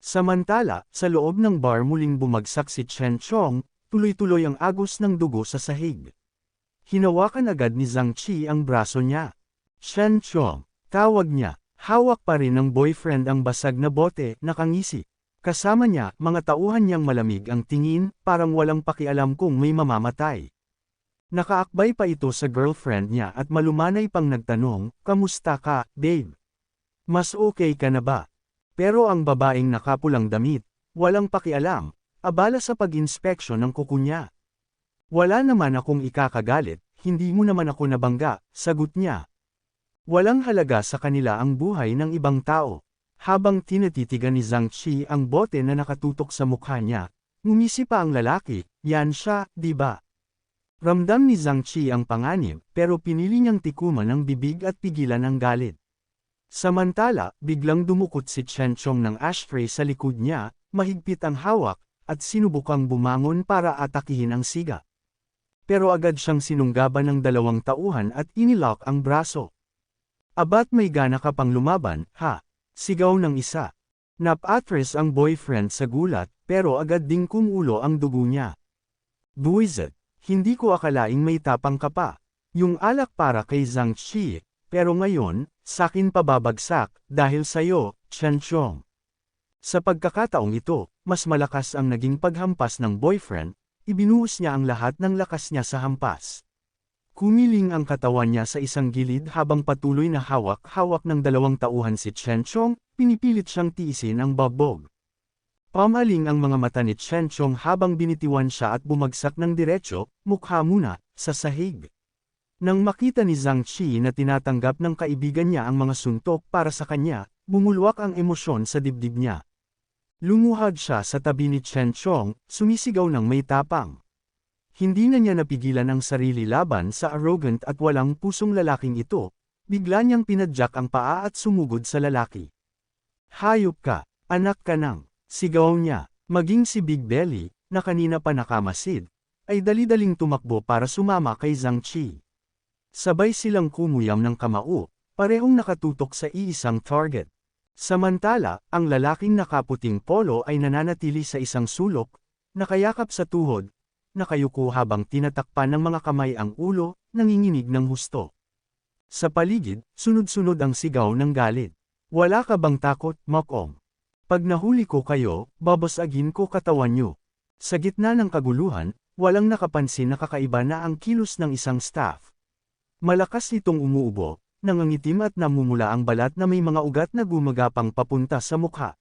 Samantala, sa loob ng bar muling bumagsak si Chen Chong, tuloy-tuloy ang agos ng dugo sa sahig. Hinawakan agad ni Zhang Qi ang braso niya. Chen Chong, tawag niya, hawak pa rin ng boyfriend ang basag na bote, nakangisi. Kasama niya, mga tauhan niyang malamig ang tingin, parang walang pakialam kung may mamamatay. Nakaakbay pa ito sa girlfriend niya at malumanay pang nagtanong, "Kamusta ka, babe? Mas okay ka na ba?" Pero ang babaeng nakapulang damit, walang pakialam, abala sa pag-inspeksyon ng kuko niya. "Wala naman akong ikakagalit, hindi mo naman ako nabangga," sagot niya. Walang halaga sa kanila ang buhay ng ibang tao. Habang tinatitigan ni Zhang Qi ang bote na nakatutok sa mukha niya, ngumisi pa ang lalaki, "Yan siya, di ba?" Ramdam ni Zhang Qi ang panganib, pero pinili niyang tikuman ang bibig at pigilan ang galit. Samantala, biglang dumukot si Chen Chong ng ashtray sa likod niya, mahigpit ang hawak, at sinubukang bumangon para atakihin ang siga. Pero agad siyang sinunggaban ng dalawang tauhan at inilock ang braso. "Abat may gana ka pang lumaban, ha?" Sigaw ng isa. Napatras ang boyfriend sa gulat, pero agad ding kumulo ang dugo niya. "Buwisit, hindi ko akalaing may tapang ka pa. Yung alak para kay Zhang Qi, pero ngayon, sakin pababagsak, dahil sayo, Chen Chong." Sa pagkakataong ito, mas malakas ang naging paghampas ng boyfriend, ibinuhos niya ang lahat ng lakas niya sa hampas. Kumiling ang katawan niya sa isang gilid habang patuloy na hawak-hawak ng dalawang tauhan si Chen Chong, pinipilit siyang tiisin ang bagbog. Pamaling ang mga mata ni Chen Chong habang binitiwan siya at bumagsak ng diretso, mukha muna, sa sahig. Nang makita ni Zhang Qi na tinatanggap ng kaibigan niya ang mga suntok para sa kanya, bumulwak ang emosyon sa dibdib niya. Lumuhad siya sa tabi ni Chen Chong, sumisigaw ng may tapang. Hindi na niya napigilan ang sarili laban sa arrogant at walang pusong lalaking ito, bigla niyang pinadyak ang paa at sumugod sa lalaki. "Hayop ka, anak ka nang," sigaw niya, maging si Big Belly, na kanina pa nakamasid, ay dali-daling tumakbo para sumama kay Zhang Qi. Sabay silang kumuyam ng kamao, parehong nakatutok sa iisang target. Samantala, ang lalaking nakaputing polo ay nananatili sa isang sulok, nakayakap sa tuhod, nakayuko habang tinatakpan ng mga kamay ang ulo, nanginginig ng husto. Sa paligid, sunod-sunod ang sigaw ng galit. "Wala ka bang takot, Mokong? Pag nahuli ko kayo, babasagin ko katawan nyo." Sa gitna ng kaguluhan, walang nakapansin na kakaiba na ang kilos ng isang staff. Malakas itong umuubo, nangangitim at namumula ang balat na may mga ugat na gumagapang papunta sa mukha.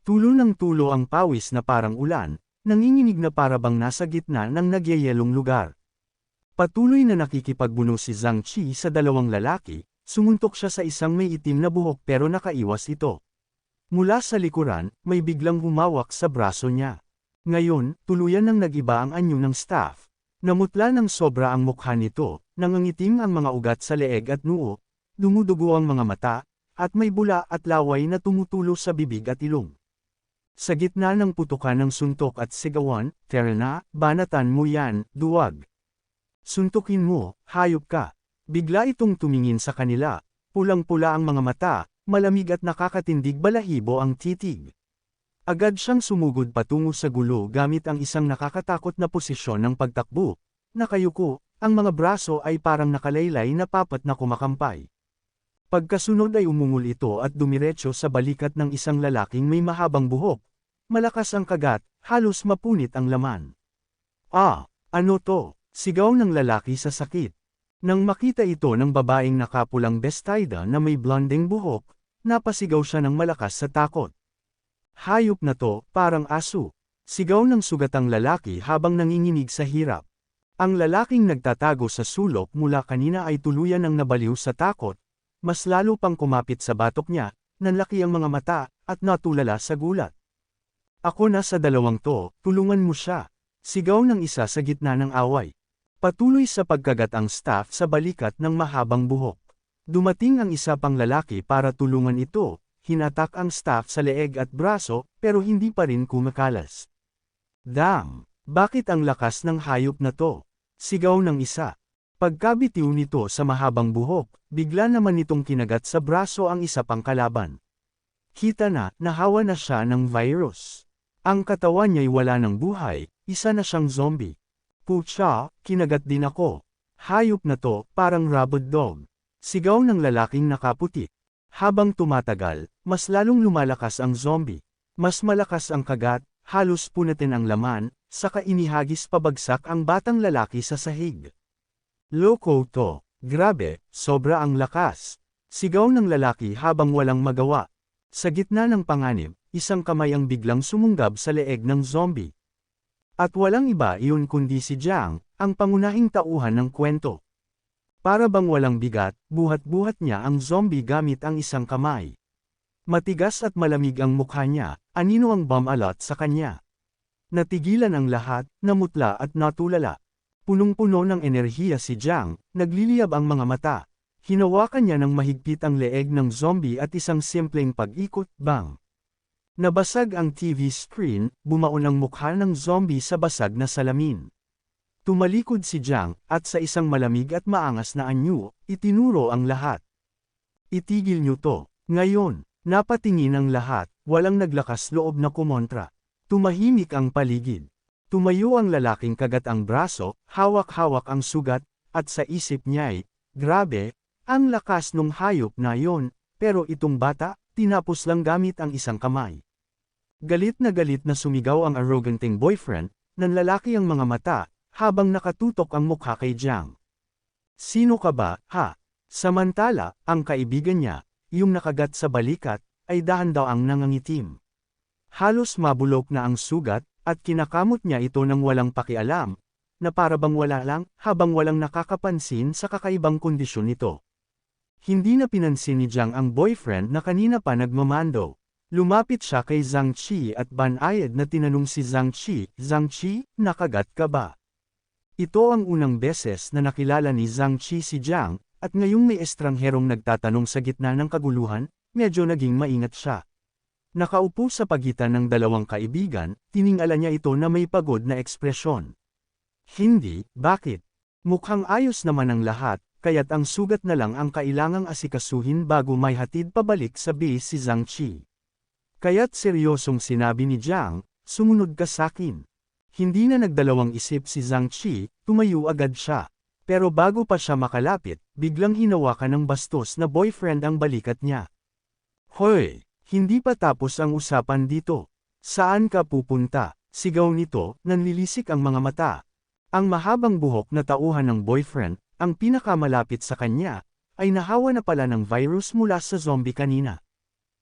Tulo ng tulo ang pawis na parang ulan, nanginginig na parabang nasa gitna ng nagyayelong lugar. Patuloy na nakikipagbuno si Zhang Qi sa dalawang lalaki, sumuntok siya sa isang may itim na buhok pero nakaiwas ito. Mula sa likuran, may biglang humawak sa braso niya. Ngayon, tuluyan nang nag-iba ang anyo ng staff. Namutla ng sobra ang mukha nito, nangangitim ang mga ugat sa leeg at noo, dumudugo ang mga mata, at may bula at laway na tumutulo sa bibig at ilong. Sa gitna ng putukan ng suntok at sigawan, "Tara na, banatan mo yan, duwag. Suntukin mo, hayop ka." Bigla itong tumingin sa kanila, pulang-pula ang mga mata, malamig at nakakatindig balahibo ang titig. Agad siyang sumugod patungo sa gulo gamit ang isang nakakatakot na posisyon ng pagtakbo. Nakayuko, ang mga braso ay parang nakalaylay na papat na kumakampay. Pagkasunod ay umungol ito at dumiretso sa balikat ng isang lalaking may mahabang buhok. Malakas ang kagat, halos mapunit ang laman. "Ah, ano to?" sigaw ng lalaki sa sakit. Nang makita ito ng babaeng nakapulang bestida na may blonding buhok, napasigaw siya ng malakas sa takot. "Hayop na to, parang aso," sigaw ng sugatang lalaki habang nanginginig sa hirap. Ang lalaking nagtatago sa sulok mula kanina ay tuluyan ng nabaliw sa takot, mas lalo pang kumapit sa batok niya, nanlaki ang mga mata, at natulala sa gulat. "Ako na sa dalawang to, tulungan mo siya," sigaw ng isa sa gitna ng away. Patuloy sa pagkagat ang staff sa balikat ng mahabang buhok. Dumating ang isa pang lalaki para tulungan ito, hinatak ang staff sa leeg at braso, pero hindi pa rin kumakalas. "Damn! Bakit ang lakas ng hayop na to?" sigaw ng isa. Pagkabitiw nito sa mahabang buhok, bigla naman nitong kinagat sa braso ang isa pang kalaban. Kita na, nahawa na siya ng virus. Ang katawan niya'y wala ng buhay, isa na siyang zombie. Pucha, kinagat din ako. Hayop na to, parang rabid dog. Sigaw ng lalaking nakaputi. Habang tumatagal, mas lalong lumalakas ang zombie. Mas malakas ang kagat, halos punatin ang laman, saka inihagis pabagsak ang batang lalaki sa sahig. Loko to. Grabe, sobra ang lakas. Sigaw ng lalaki habang walang magawa. Sa gitna ng panganib, isang kamay ang biglang sumunggab sa leeg ng zombie. At walang iba iyon kundi si Jiang, ang pangunahing tauhan ng kwento. Para bang walang bigat, buhat-buhat niya ang zombie gamit ang isang kamay. Matigas at malamig ang mukha niya, anino ang bumalot sa kanya. Natigilan ang lahat, namutla at natulala. Punong-puno ng enerhiya si Jiang, nagliliyab ang mga mata. Hinawakan niya ng mahigpit ang leeg ng zombie at isang simpleng pag-ikot, bang. Nabasag ang TV screen, bumaon ang mukha ng zombie sa basag na salamin. Tumalikod si Jiang, at sa isang malamig at maangas na anyo, itinuro ang lahat. Itigil niyo to. Ngayon, napatingin ang lahat, walang naglakas loob na kumontra. Tumahimik ang paligid. Tumayo ang lalaking kagat ang braso, hawak-hawak ang sugat, at sa isip niya'y, grabe, ang lakas nung hayop na yon, pero itong bata, tinapos lang gamit ang isang kamay. Galit na sumigaw ang arroganting boyfriend, nanlalaki ang mga mata, habang nakatutok ang mukha kay Jiang. Sino ka ba, ha? Samantala, ang kaibigan niya, yung nakagat sa balikat, ay dahan-daang nangangitim. Halos mabulok na ang sugat, at kinakamot niya ito ng walang pakialam, na para bang wala lang, habang walang nakakapansin sa kakaibang kondisyon nito. Hindi na pinansin ni Jiang ang boyfriend na kanina pa nagmamando. Lumapit siya kay Zhang Qi at banayad na tinanong si Zhang Qi, nakagat ka ba? Ito ang unang beses na nakilala ni Zhang Qi si Jiang, at ngayong may estrangherong nagtatanong sa gitna ng kaguluhan, medyo naging maingat siya. Nakaupo sa pagitan ng dalawang kaibigan, tiningala niya ito na may pagod na ekspresyon. Hindi, bakit? Mukhang ayos naman ang lahat, kaya't ang sugat na lang ang kailangang asikasuhin bago may hatid pabalik sa base si Zhang Qi. Kaya't seryosong sinabi ni Jiang, sumunod ka sakin. Hindi na nagdalawang isip si Zhang Qi, tumayo agad siya. Pero bago pa siya makalapit, biglang hinawakan ng bastos na boyfriend ang balikat niya. Hoy! Hindi pa tapos ang usapan dito. Saan ka pupunta? Sigaw nito, nanlilisik ang mga mata. Ang mahabang buhok na tauhan ng boyfriend, ang pinakamalapit sa kanya, ay nahawa na pala ng virus mula sa zombie kanina.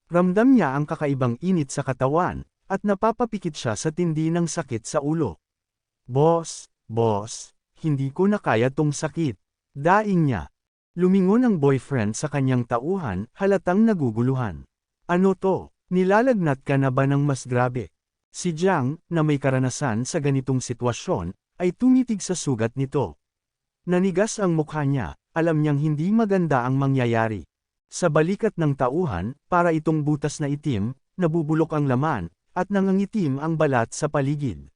Ramdam niya ang kakaibang init sa katawan, at napapapikit siya sa tindi ng sakit sa ulo. Boss, hindi ko na kaya tong sakit. Daing niya. Lumingon ang boyfriend sa kanyang tauhan, halatang naguguluhan. Ano to? Nilalagnat ka na ba ng mas grabe? Si Jiang, na may karanasan sa ganitong sitwasyon, ay tumitig sa sugat nito. Nanigas ang mukha niya, alam niyang hindi maganda ang mangyayari. Sa balikat ng tauhan, para itong butas na itim, nabubulok ang laman, at nangangitim ang balat sa paligid.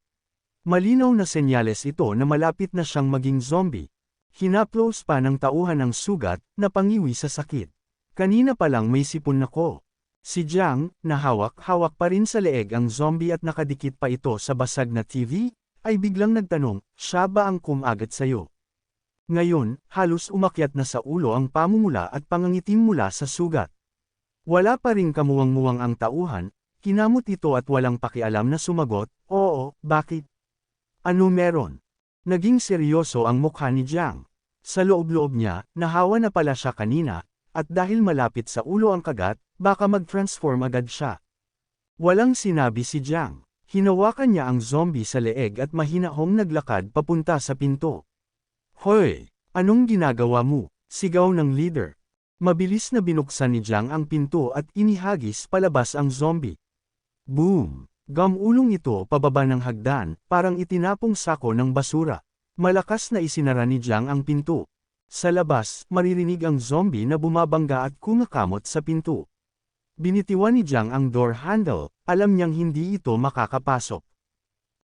Malinaw na senyales ito na malapit na siyang maging zombie. Hinaplos pa ng tauhan ang sugat, na pangiwi sa sakit. Kanina pa lang may sipon ako. Si Jiang, na hawak-hawak pa rin sa leeg ang zombie at nakadikit pa ito sa basag na TV, ay biglang nagtanong, siya ba ang kumagat sayo? Ngayon, halos umakyat na sa ulo ang pamumula at pangangitim mula sa sugat. Wala pa ring kamuwang-muwang ang tauhan, kinamot ito at walang pakialam na sumagot, oo, bakit? Ano meron? Naging seryoso ang mukha ni Jiang. Sa loob-loob niya, nahawa na pala siya kanina, at dahil malapit sa ulo ang kagat, baka mag-transform agad siya. Walang sinabi si Jiang. Hinawakan niya ang zombie sa leeg at mahinahong naglakad papunta sa pinto. Hoy! Anong ginagawa mo? Sigaw ng leader. Mabilis na binuksan ni Jiang ang pinto at inihagis palabas ang zombie. Boom! Gamulong ito pababa ng hagdan, parang itinapong sako ng basura. Malakas na isinara ni Jiang ang pinto. Sa labas, maririnig ang zombie na bumabangga at kumakamot sa pinto. Binitiwan ni Jiang ang door handle, alam niyang hindi ito makakapasok.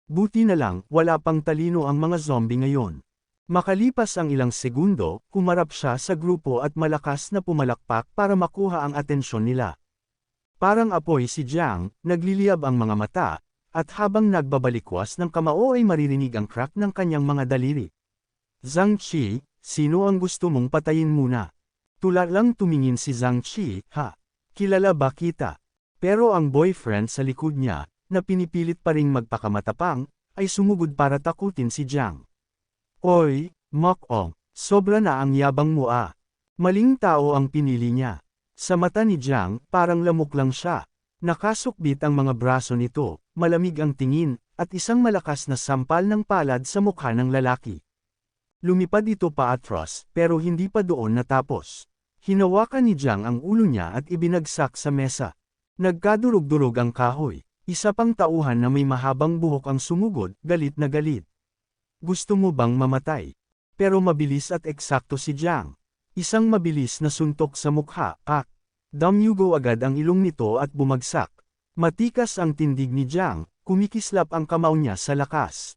Buti na lang, wala pang talino ang mga zombie ngayon. Makalipas ang ilang segundo, kumarap siya sa grupo at malakas na pumalakpak para makuha ang atensyon nila. Parang apoy si Jiang, nagliliyab ang mga mata, at habang nagbabalikwas ng kamao ay maririnig ang crack ng kanyang mga daliri. Zhang Qi, sino ang gusto mong patayin muna? Tula lang tumingin si Zhang Qi, ha? Kilala ba kita? Pero ang boyfriend sa likod niya, na pinipilit pa ring magpakamatapang, ay sumugod para takutin si Jiang. Oy, Mok-ong, sobra na ang yabang mo ah. Maling tao ang pinili niya. Sa mata ni Jiang, parang lamok lang siya. Nakasukbit ang mga braso nito, malamig ang tingin, at isang malakas na sampal ng palad sa mukha ng lalaki. Lumipad ito paatras, pero hindi pa doon natapos. Hinawakan ni Jiang ang ulo niya at ibinagsak sa mesa. Nagkadurog-durog ang kahoy. Isa pang tauhan na may mahabang buhok ang sumugod, galit na galit. Gusto mo bang mamatay? Pero mabilis at eksakto si Jiang. Isang mabilis na suntok sa mukha, pak. Damyugo agad ang ilong nito at bumagsak. Matikas ang tindig ni Jiang, kumikislap ang kamao niya sa lakas.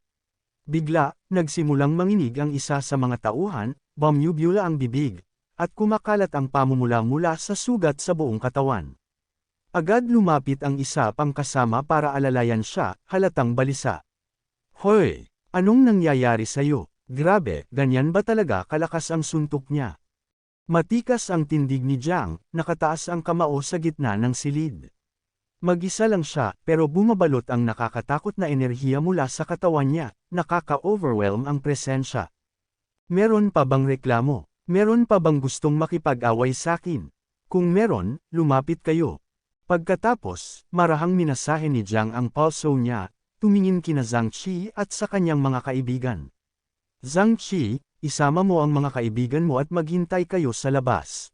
Bigla, nagsimulang manginig ang isa sa mga tauhan, bumubula ang bibig, at kumakalat ang pamumula mula sa sugat sa buong katawan. Agad lumapit ang isa pang kasama para alalayan siya, halatang balisa. Hoy! Anong nangyayari sa'yo? Grabe, ganyan ba talaga kalakas ang suntok niya? Matikas ang tindig ni Jiang, nakataas ang kamao sa gitna ng silid. Mag-isa lang siya, pero bumabalot ang nakakatakot na enerhiya mula sa katawan niya, nakaka-overwhelm ang presensya. Meron pa bang reklamo? Meron pa bang gustong makipag-away sakin? Kung meron, lumapit kayo. Pagkatapos, marahang minasahe ni Jiang ang pulso niya, tumingin kina Zhang Qi at sa kanyang mga kaibigan. Zhang Qi, isama mo ang mga kaibigan mo at maghintay kayo sa labas.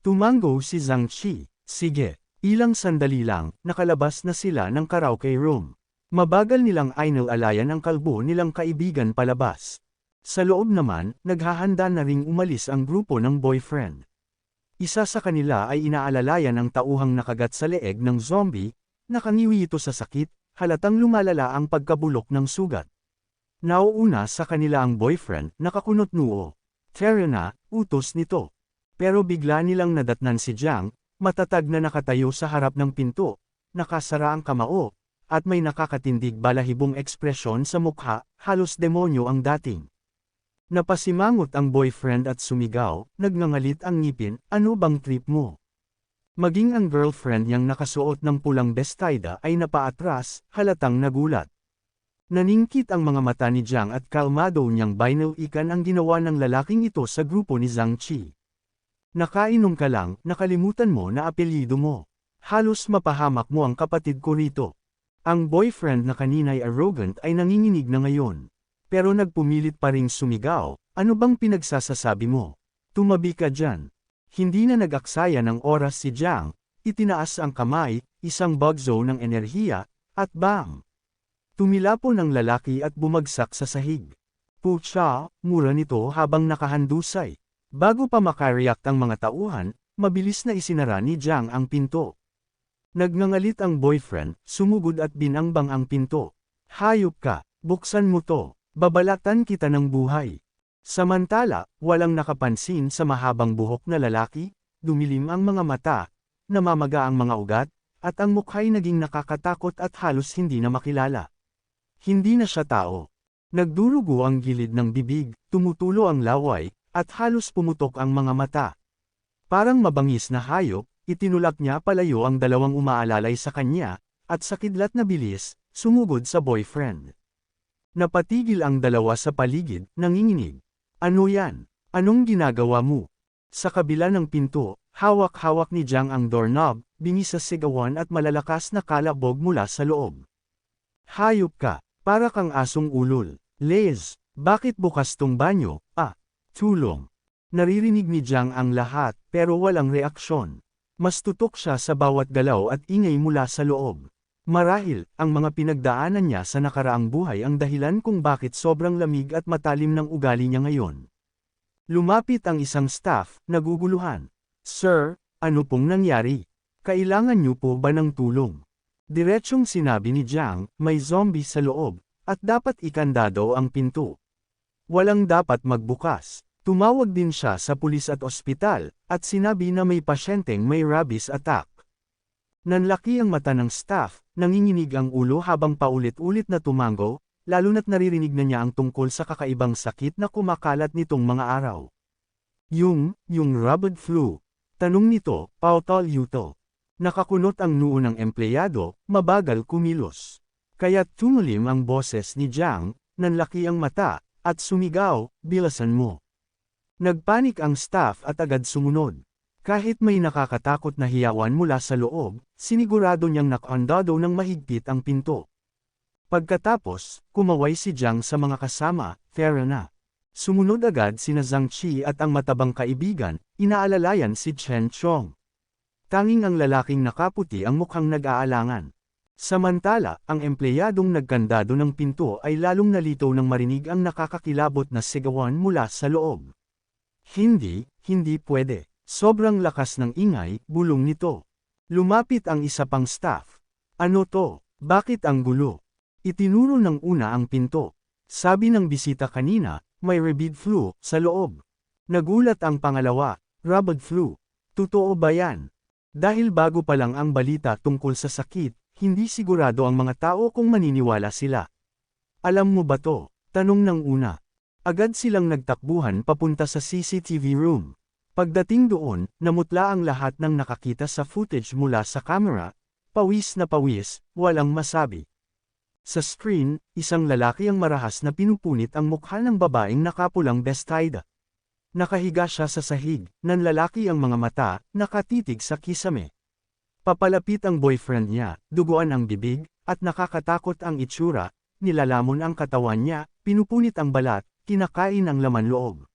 Tumango si Zhang Qi. Sige. Ilang sandali lang, nakalabas na sila ng karaoke room. Mabagal nilang inalalayan ang kalbo nilang kaibigan palabas. Sa loob naman, naghahanda na ring umalis ang grupo ng boyfriend. Isa sa kanila ay inaalalayan ang tauhang nakagat sa leeg ng zombie, nakangiwi ito sa sakit, halatang lumalala ang pagkabulok ng sugat. Nauuna sa kanila ang boyfriend, nakakunot noo. Tara na, utos nito. Pero bigla nilang nadatnan si Jiang, matatag na nakatayo sa harap ng pinto, nakasara ang kamao, at may nakakatindig balahibong ekspresyon sa mukha, halos demonyo ang dating. Napasimangot ang boyfriend at sumigaw, nagngangalit ang ngipin, ano bang trip mo? Maging ang girlfriend niyang nakasuot ng pulang bestida ay napaatras, halatang nagulat. Naningkit ang mga mata ni Jiang at kalmado niyang binalikan ang ginawa ng lalaking ito sa grupo ni Zhang Qi. Nakainom ka lang, nakalimutan mo na apelyido mo. Halos mapahamak mo ang kapatid ko rito. Ang boyfriend na kanina'y arrogant ay nanginginig na ngayon. Pero nagpumilit pa ring sumigaw, ano bang pinagsasasabi mo? Tumabi ka dyan. Hindi na nag-aksaya ng oras si Jiang, itinaas ang kamay, isang bugzo ng enerhiya, at bang! Tumilapon ang lalaki at bumagsak sa sahig. Pucha, mura nito habang nakahandusay. Bago pa makareact ang mga tauhan, mabilis na isinara ni Jiang ang pinto. Nagngangalit ang boyfriend, sumugod at binangbang ang pinto. Hayop ka, buksan mo to, babalatan kita ng buhay. Samantala, walang nakapansin sa mahabang buhok na lalaki, dumilim ang mga mata, namamaga ang mga ugat, at ang mukha'y naging nakakatakot at halos hindi na makilala. Hindi na siya tao. Nagdurugo ang gilid ng bibig, tumutulo ang laway, at halos pumutok ang mga mata. Parang mabangis na hayop, itinulak niya palayo ang dalawang umaalalay sa kanya, at sa kidlat na bilis, sumugod sa boyfriend. Napatigil ang dalawa sa paligid, nanginginig. Ano yan? Anong ginagawa mo? Sa kabila ng pinto, hawak-hawak ni Jiang ang doorknob, bingi sa sigawan at malalakas na kalabog mula sa loob. Hayop ka, para kang asong ulol. Liz, bakit bukas tong banyo? Tulong. Naririnig ni Jiang ang lahat, pero walang reaksyon. Mas tutok siya sa bawat galaw at ingay mula sa loob. Marahil, ang mga pinagdaanan niya sa nakaraang buhay ang dahilan kung bakit sobrang lamig at matalim ng ugali niya ngayon. Lumapit ang isang staff, naguguluhan. Sir, ano pong nangyari? Kailangan niyo po ba ng tulong? Diretsyong sinabi ni Jiang, may zombie sa loob, at dapat ikandado ang pinto. Walang dapat magbukas. Tumawag din siya sa pulis at ospital, at sinabi na may pasyenteng may rabies attack. Nanlaki ang mata ng staff, nanginginig ang ulo habang paulit-ulit na tumango, lalo na't naririnig na niya ang tungkol sa kakaibang sakit na kumakalat nitong mga araw. Yung rabid flu. Tanong nito, pautol yuto. Nakakunot ang noo ng empleyado, mabagal kumilos. Kaya't tumulim ang boses ni Jiang, nanlaki ang mata, at sumigaw, bilasan mo. Nagpanik ang staff at agad sumunod. Kahit may nakakatakot na hiyawan mula sa loob, sinigurado niyang nakandado ng mahigpit ang pinto. Pagkatapos, kumaway si Jiang sa mga kasama, "Tara na." Sumunod agad sina Zhang Qi at ang matabang kaibigan, inaalalayan si Chen Chong. Tanging ang lalaking nakaputi ang mukhang nag-aalangan. Samantala, ang empleyadong nagkandado ng pinto ay lalong nalito nang marinig ang nakakakilabot na sigawan mula sa loob. Hindi pwede. Sobrang lakas ng ingay, bulong nito. Lumapit ang isa pang staff. Ano to? Bakit ang gulo? Itinuro ng una ang pinto. Sabi ng bisita kanina, may rabid flu sa loob. Nagulat ang pangalawa, rabid flu. Totoo ba yan? Dahil bago pa lang ang balita tungkol sa sakit, hindi sigurado ang mga tao kung maniniwala sila. Alam mo ba to? Tanong ng una. Agad silang nagtakbuhan papunta sa CCTV room. Pagdating doon, namutla ang lahat ng nakakita sa footage mula sa camera, pawis na pawis, walang masabi. Sa screen, isang lalaki ang marahas na pinupunit ang mukha ng babaeng nakapulang bestida. Nakahiga siya sa sahig, nanlalaki ang mga mata, nakatitig sa kisame. Papalapit ang boyfriend niya, duguan ang bibig, at nakakatakot ang itsura, nilalamon ang katawan niya, pinupunit ang balat, kinakain ang laman loob.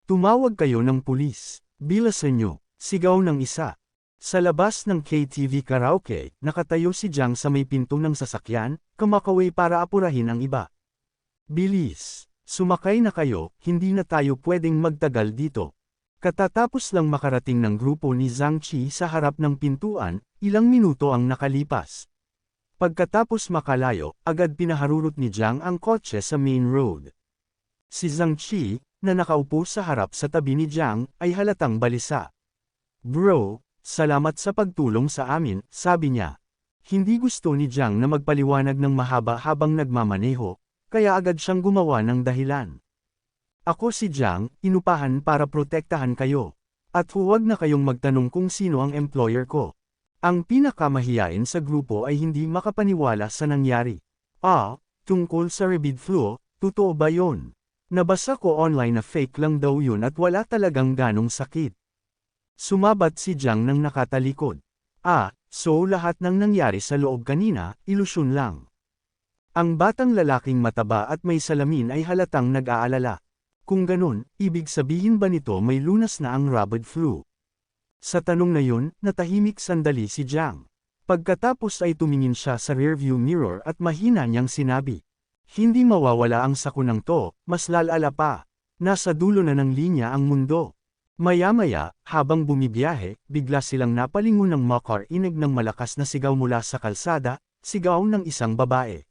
Tumawag kayo ng pulis. Bilasan nyo, sigaw ng isa. Sa labas ng KTV karaoke, nakatayo si Jiang sa may pinto ng sasakyan, kumakaway para apurahin ang iba. Bilis! Sumakay na kayo, hindi na tayo pwedeng magtagal dito. Katatapos lang makarating ng grupo ni Zhang Qi sa harap ng pintuan, ilang minuto ang nakalipas. Pagkatapos makalayo, agad pinaharurot ni Jiang ang kotse sa main road. Si Zhang Qi, na nakaupo sa harap sa tabi ni Jiang, ay halatang balisa. Bro, salamat sa pagtulong sa amin, sabi niya. Hindi gusto ni Jiang na magpaliwanag ng mahaba habang nagmamaneho, kaya agad siyang gumawa ng dahilan. Ako si Jiang, inupahan para protektahan kayo. At huwag na kayong magtanong kung sino ang employer ko. Ang pinakamahiyain sa grupo ay hindi makapaniwala sa nangyari. Tungkol sa rabid flu, totoo ba yon? Nabasa ko online na fake lang daw yun at wala talagang ganong sakit. Sumabat si Jiang nang nakatalikod. So lahat ng nangyari sa loob kanina, ilusyon lang. Ang batang lalaking mataba at may salamin ay halatang nag-aalala. Kung ganun, ibig sabihin ba nito may lunas na ang rabid flu? Sa tanong na yun, natahimik sandali si Jiang. Pagkatapos ay tumingin siya sa rearview mirror at mahina niyang sinabi. Hindi mawawala ang sakunang to, mas lalala pa. Nasa dulo na ng linya ang mundo. Maya-maya, habang bumibiyahe, bigla silang napalingon ng makar inig ng malakas na sigaw mula sa kalsada, sigaw ng isang babae.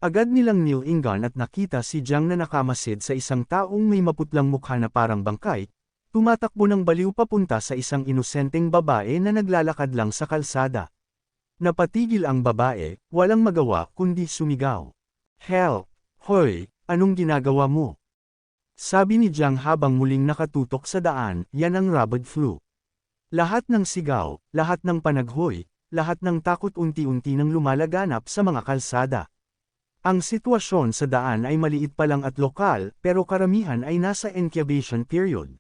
Agad nilang nilingan at nakita si Jiang na nakamasid sa isang taong may maputlang mukha na parang bangkay, tumatakbo ng baliw papunta sa isang inosenteng babae na naglalakad lang sa kalsada. Napatigil ang babae, walang magawa kundi sumigaw. Help! Hoy, anong ginagawa mo? Sabi ni Jiang habang muling nakatutok sa daan, yan ang rabid flu. Lahat ng sigaw, lahat ng panaghoy, lahat ng takot unti-unti nang lumalaganap sa mga kalsada. Ang sitwasyon sa daan ay maliit pa lang at lokal, pero karamihan ay nasa incubation period.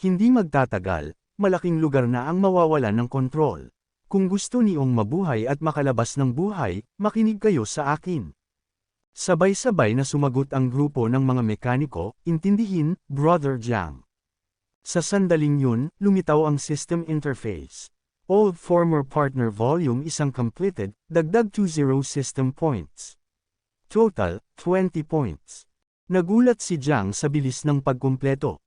Hindi magtatagal, malaking lugar na ang mawawalan ng kontrol. Kung gusto niyong mabuhay at makalabas ng buhay, makinig kayo sa akin. Sabay-sabay na sumagot ang grupo ng mga mekaniko, intindihin, Brother Jiang. Sa sandaling yun, lumitaw ang system interface. Old former partner volume isang completed, dagdag 20 system points. Total, 20 points. Nagulat si Jiang sa bilis ng pagkumpleto.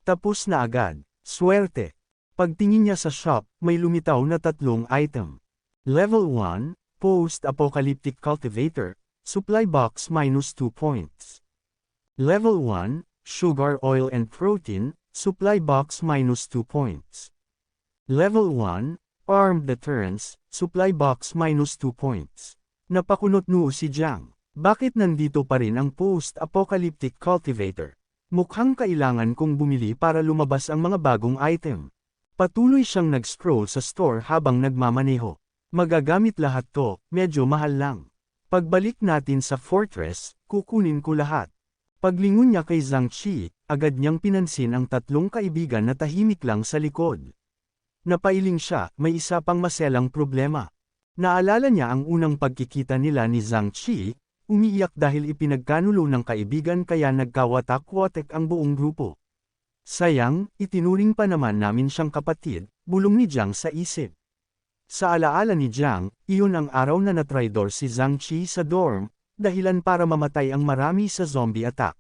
Tapos na agad. Swerte. Pagtingin niya sa shop, may lumitaw na 3 item. Level 1, Post-Apocalyptic Cultivator, Supply box -2 points. Level 1, Sugar Oil and Protein, Supply box -2 points. Level 1, Armed deterrence, supply box -2 points. Napakunot noo si Jiang. Bakit nandito pa rin ang post-apocalyptic cultivator? Mukhang kailangan kong bumili para lumabas ang mga bagong item. Patuloy siyang nag-scroll sa store habang nagmamaneho. Magagamit lahat to, medyo mahal lang. Pagbalik natin sa fortress, kukunin ko lahat. Paglingon niya kay Zhang Qi, agad niyang pinansin ang tatlong kaibigan na tahimik lang sa likod. Napailing siya, may isa pang maselang problema. Naalala niya ang unang pagkikita nila ni Zhang Qi, umiiyak dahil ipinagkanulo ng kaibigan kaya nagkawatak-watek ang buong grupo. Sayang, itinuring pa naman namin siyang kapatid, bulong ni Jiang sa isip. Sa alaala ni Jiang, iyon ang araw na natraidor si Zhang Qi sa dorm, dahilan para mamatay ang marami sa zombie attack.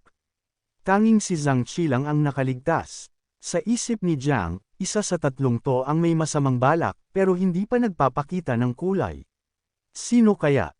Tanging si Zhang Qi lang ang nakaligtas. Sa isip ni Jiang, isa sa tatlong to ang may masamang balak pero hindi pa nagpapakita ng kulay. Sino kaya?